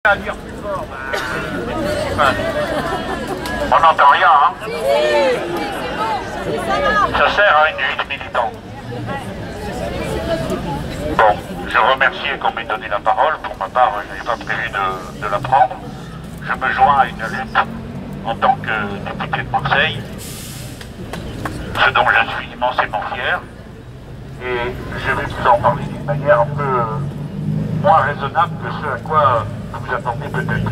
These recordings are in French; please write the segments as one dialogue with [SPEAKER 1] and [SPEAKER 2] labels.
[SPEAKER 1] À dire plus fort, on n'entend rien, hein. Ça sert à une lutte militante. Bon, je remercie qu'on m'ait donné la parole. Pour ma part, je n'avais pas prévu de la prendre. Je me joins à une lutte en tant que député de Marseille, ce dont je suis immensément fier. Et je vais vous en parler d'une manière un peu moins raisonnable que ce à quoi vous attendez peut-être.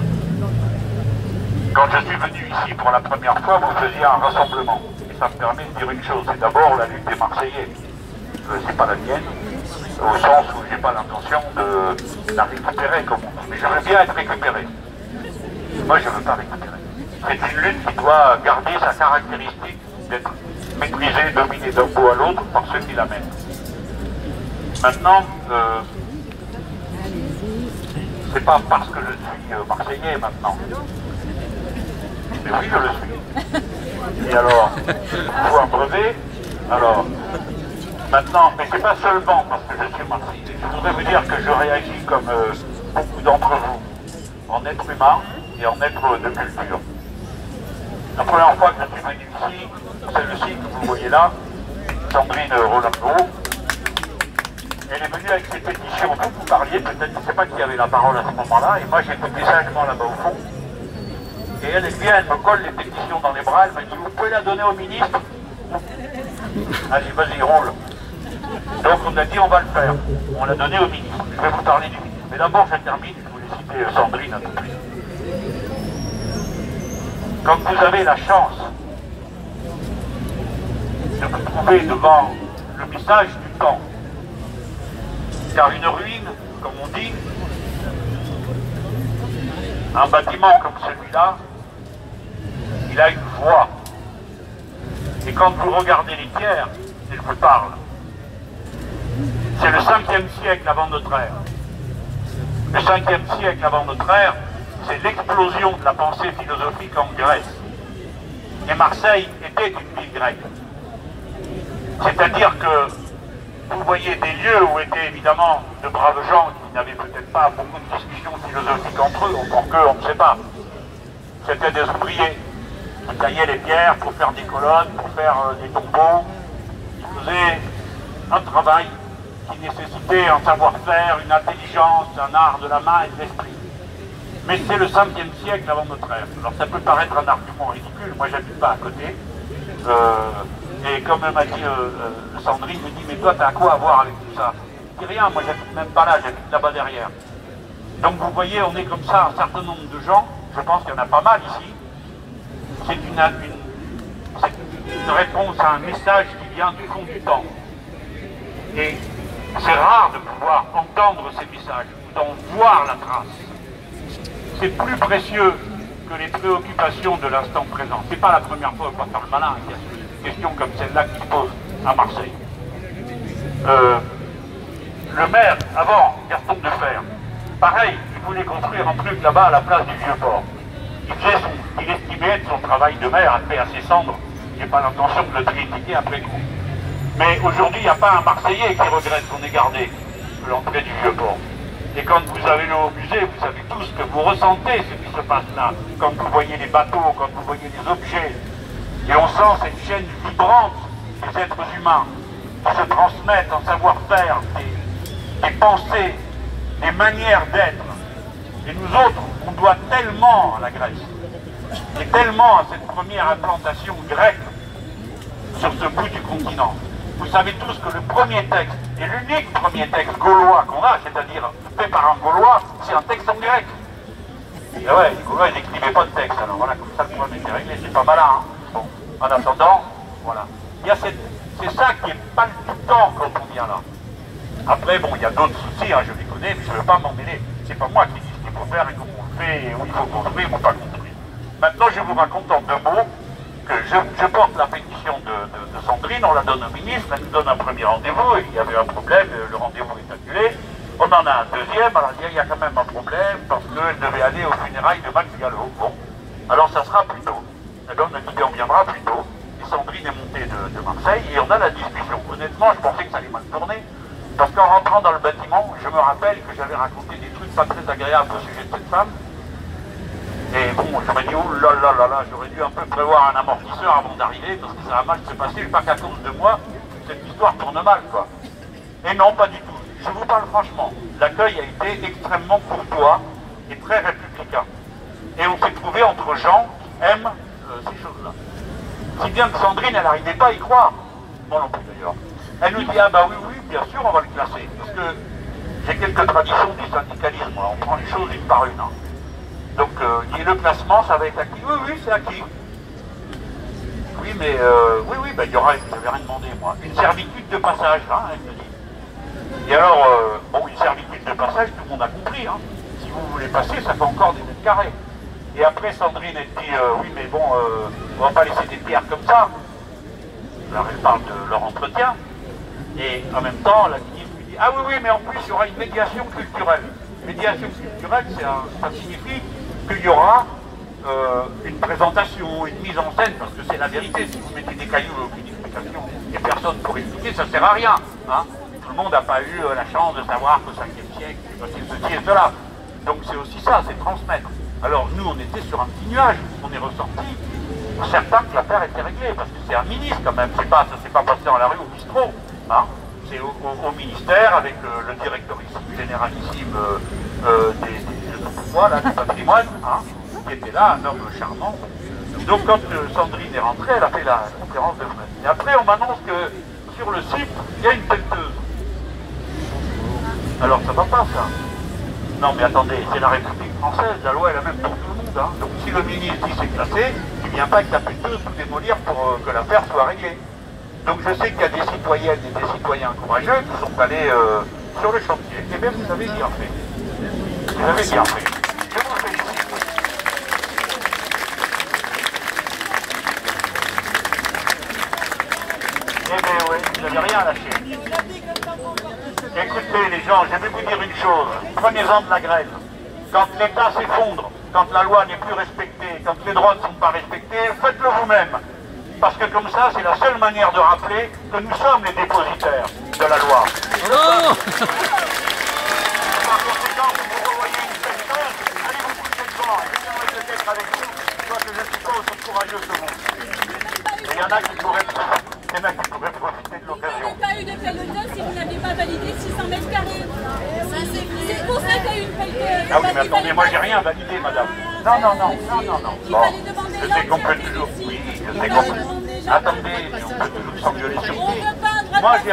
[SPEAKER 1] Quand je suis venu ici pour la première fois, vous faisiez un rassemblement. Et ça me permet de dire une chose, c'est d'abord la lutte des Marseillais. C'est pas la mienne, au sens où j'ai pas l'intention de la récupérer, comme on dit. Mais je veux bien être récupéré. Moi, je veux pas récupérer. C'est une lutte qui doit garder sa caractéristique d'être maîtrisée, dominée d'un bout à l'autre par ceux qui la mènent. Maintenant, c'est pas parce que je suis Marseillais maintenant. Mais oui, je le suis. Et alors, il faut un brevet. Alors, maintenant, mais c'est pas seulement parce que je suis Marseillais. Je voudrais vous dire que je réagis comme beaucoup d'entre vous, en être humain et en être de culture. La première fois que je suis venu ici, celle-ci que vous voyez là, Sandrine Rolando, elle est venue avec ses pétitions dont vous parliez, peut-être, je ne sais pas qui avait la parole à ce moment-là, et moi j'étais sagement là-bas au fond. Et elle vient, elle me colle les pétitions dans les bras, elle me dit, vous pouvez la donner au ministre? Allez, vas-y, roule. Donc on a dit, on va le faire. On l'a donné au ministre. Je vais vous parler du ministre. Mais d'abord, je termine, je voulais citer Sandrine un peu plus. Quand vous avez la chance de vous trouver devant le message du temps, car une ruine, comme on dit, un bâtiment comme celui-là, il a une voix. Et quand vous regardez les pierres, elles vous parlent. C'est le 5e siècle avant notre ère. Le 5e siècle avant notre ère, c'est l'explosion de la pensée philosophique en Grèce. Et Marseille était une ville grecque. C'est-à-dire que vous voyez des lieux où étaient évidemment de braves gens qui n'avaient peut-être pas beaucoup de discussions philosophiques entre eux, ou pour qu'eux, on ne sait pas. C'était des ouvriers qui taillaient les pierres pour faire des colonnes, pour faire des tombeaux. Ils faisaient un travail qui nécessitait un savoir-faire, une intelligence, un art de la main et de l'esprit. Mais c'est le 5e siècle avant notre ère. Alors ça peut paraître un argument ridicule, moi j'habite pas à côté. Et comme m'a dit Sandrine, me dit, mais toi t'as quoi à voir avec tout ça? Je dis rien, moi j'habite même pas là, j'habite là-bas derrière. Donc vous voyez, on est comme ça, un certain nombre de gens, je pense qu'il y en a pas mal ici. C'est une réponse à un message qui vient du fond du temps. Et c'est rare de pouvoir entendre ces messages, d'en voir la trace. C'est plus précieux que les préoccupations de l'instant présent. C'est pas la première fois qu'on va faire le malin, il y a une question comme celle-là qui se pose à Marseille. Le maire, avant, Gaston Defferre, pareil, il voulait construire un truc là-bas à la place du Vieux-Port. Il estimait son travail de maire à paix à ses cendres. J'ai pas l'intention de le critiquer après coup. Mais aujourd'hui, il n'y a pas un Marseillais qui regrette qu'on ait gardé l'entrée du Vieux-Port. Et quand vous allez au musée, vous savez tous que vous ressentez ce qui se passe là. Quand vous voyez les bateaux, quand vous voyez les objets. Et on sent cette chaîne vibrante des êtres humains qui se transmettent en savoir-faire, des pensées, des manières d'être. Et nous autres, on doit tellement à la Grèce, et tellement à cette première implantation grecque sur ce bout du continent. Vous savez tous que le premier texte, et l'unique premier texte gaulois qu'on a, c'est-à-dire fait par un Gaulois, c'est un texte en grec. Et ouais, les Gaulois, ils n'écrivaient pas de texte, alors voilà, comme ça le problème était réglé, c'est pas malin, hein. Bon, en attendant, voilà. C'est ça qui est palpitant quand on vient là. Après, bon, il y a d'autres soucis, hein, je les connais, mais je ne veux pas m'en mêler. C'est pas moi qui dis ce qu'il faut faire et comment on le fait, et où il faut construire ou pas construire. Maintenant, je vous raconte en 2 mots que je porte la pétition de Sandrine, on la donne au ministre, elle nous donne un premier rendez-vous, il y avait un problème, le rendez-vous est annulé. On en a un deuxième, alors il y a quand même un problème, parce qu'elle devait aller aux funérailles de Max Gallo. Bon, alors ça sera plus tôt. Et donc on a dit on viendra plus tôt. Et Sandrine est montée de Marseille, et on a la discussion. Honnêtement, je pensais que ça allait mal tourner, parce qu'en rentrant dans le bâtiment, je me rappelle que j'avais raconté des trucs pas très agréable au sujet de cette femme. Et bon, j'aurais dit, oh là là là là, j'aurais dû un peu prévoir un amortisseur avant d'arriver, parce que ça va mal se passer, pas qu'à cause de moi, cette histoire tourne mal, quoi. Et non, pas du tout. Je vous parle franchement, l'accueil a été extrêmement courtois et très républicain. Et on s'est trouvé entre gens qui aiment ces choses-là. Si bien que Sandrine, elle n'arrivait pas à y croire. Moi non plus d'ailleurs. Elle nous dit, ah bah oui, oui, bien sûr, on va le classer. Parce que j'ai quelques traditions du syndicalisme, on prend les choses une par une. Hein. Donc, le classement, ça va être acquis. Oui, oui, c'est acquis. Oui, mais, oui, bah, il y aura, je n'avais rien demandé, moi, une servitude de passage, hein, elle me dit. Et alors, bon, une servitude de passage, tout le monde a compris, hein. Si vous voulez passer, ça fait encore des mètres carrés. Et après, Sandrine, elle dit, oui, mais bon, on va pas laisser des pierres comme ça. Alors, elle parle de leur entretien. Et en même temps, la ministre lui dit, ah oui, oui, mais en plus, il y aura une médiation culturelle. Médiation culturelle, ça signifie qu'il y aura une présentation, une mise en scène, parce que c'est la vérité. Si vous mettez des cailloux et aucune explication et personne pour expliquer, ça ne sert à rien. Hein. Tout le monde n'a pas eu la chance de savoir qu'au 5e siècle, c'est ceci et cela. Donc c'est aussi ça, c'est transmettre. Alors nous, on était sur un petit nuage, on est ressenti certain que l'affaire était réglée, parce que c'est un ministre quand même, ça ne s'est pas passé dans la rue au bistrot. Hein. C'est au ministère, avec le directeur généralissime du patrimoine, hein, qui était là, un homme charmant. Donc quand Sandrine est rentrée, elle a fait la conférence de presse. Et après, on m'annonce que sur le site, il y a une pelleteuse. Alors ça va pas, ça. Non mais attendez, c'est la République française, la loi est la même pour tout le monde. Hein. Donc si le ministre dit c'est classé, il ne vient pas avec la pelleteuse tout démolir pour que l'affaire soit réglée. Donc je sais qu'il y a des citoyennes et des citoyens courageux qui sont allés sur le chantier. Et bien vous avez bien fait. Vous avez bien fait. Je vous félicite. Eh bien oui, vous n'avez rien lâché. Écoutez les gens, je vais vous dire une chose. Prenez-en de la graine. Quand l'État s'effondre, quand la loi n'est plus respectée, quand les droits ne sont pas respectés, faites-le vous-même. Parce que comme ça, c'est la seule manière de rappeler que nous sommes les dépositaires de la loi.
[SPEAKER 2] Oh.
[SPEAKER 1] Par conséquent, vous revoyez une personne, allez vous coucher devant, et je viendrai peut-être avec vous, soit que je ne suis pas aussi courageux que vous. Et il y en a qui pourraient profiter de l'occasion.
[SPEAKER 3] Il n'y a pas eu de pelleteuse si vous n'aviez pas validé 600 mètres carrés. C'est pour ça qu'il y a eu une pelleteuse.
[SPEAKER 1] Ah oui, mais attendez, moi j'ai rien validé, madame. Non. Bon, je sais qu'on peut toujours... Oui, je sais qu'on peut... Attendez, mais on peut toujours s'engueuler sur qui. Moi, j'ai